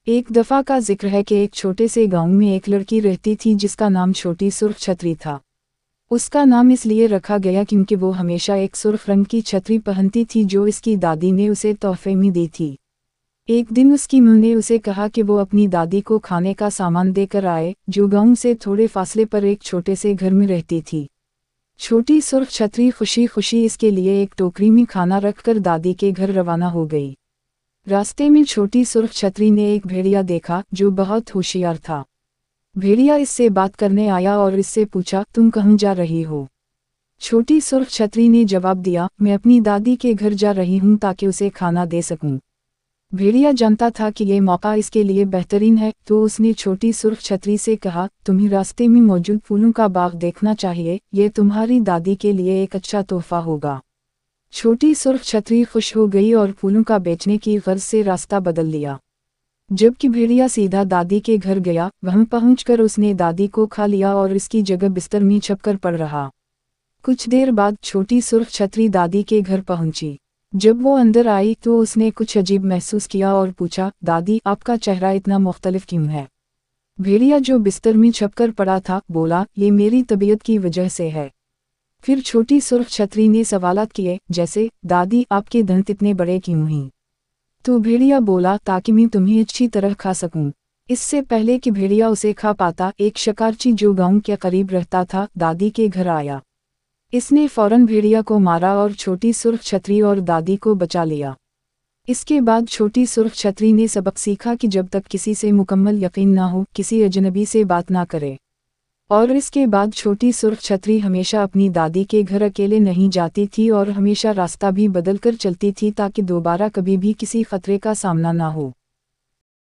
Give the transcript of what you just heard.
एक दफ़ा का जिक्र है कि एक छोटे से गांव में एक लड़की रहती थी जिसका नाम छोटी सुर्ख छतरी था। उसका नाम इसलिए रखा गया क्योंकि वो हमेशा एक सुर्ख रंग की छतरी पहनती थी जो इसकी दादी ने उसे तोहफे में दी थी। एक दिन उसकी मां ने उसे कहा कि वो अपनी दादी को खाने का सामान देकर आए, जो गांव से थोड़े फासले पर एक छोटे से घर में रहती थी। छोटी सुर्ख छतरी खुशी खुशी इसके लिए एक टोकरी में खाना रखकर दादी के घर रवाना हो गई। रास्ते में छोटी सुर्ख छतरी ने एक भेड़िया देखा जो बहुत होशियार था। भेड़िया इससे बात करने आया और इससे पूछा, तुम कहाँ जा रही हो? छोटी सुर्ख छतरी ने जवाब दिया, मैं अपनी दादी के घर जा रही हूँ ताकि उसे खाना दे सकूँ। भेड़िया जानता था कि ये मौका इसके लिए बेहतरीन है, तो उसने छोटी सुर्ख छतरी से कहा, तुम्हें रास्ते में मौजूद फूलों का बाग देखना चाहिए, ये तुम्हारी दादी के लिए एक अच्छा तोहफा होगा। छोटी सुर्ख छतरी खुश हो गई और फूलों का बेचने की गर्ज से रास्ता बदल लिया। जबकि भेड़िया सीधा दादी के घर गया, वहां पहुंचकर उसने दादी को खा लिया और इसकी जगह बिस्तर में छपकर पड़ रहा। कुछ देर बाद छोटी सुर्ख छतरी दादी के घर पहुंची। जब वो अंदर आई तो उसने कुछ अजीब महसूस किया और पूछा, दादी आपका चेहरा इतना मुख्तलिफ क्यों है? भेड़िया जो बिस्तर में छपकर पड़ा था बोला, ये मेरी तबीयत की वजह से है। फिर छोटी सुर्ख छतरी ने सवालात किए, जैसे, दादी आपके दंत इतने बड़े क्यों हैं? तो भेड़िया बोला, ताकि मैं तुम्हें अच्छी तरह खा सकूं। इससे पहले कि भेड़िया उसे खा पाता, एक शिकारची जो गांव के करीब रहता था दादी के घर आया। इसने फौरन भेड़िया को मारा और छोटी सुर्ख छतरी और दादी को बचा लिया। इसके बाद छोटी सुर्ख छतरी ने सबक सीखा कि जब तक किसी से मुकम्मल यकीन ना हो, किसी अजनबी से बात ना करे। और इसके बाद छोटी सुर्ख छतरी हमेशा अपनी दादी के घर अकेले नहीं जाती थी और हमेशा रास्ता भी बदल कर चलती थी ताकि दोबारा कभी भी किसी खतरे का सामना ना हो।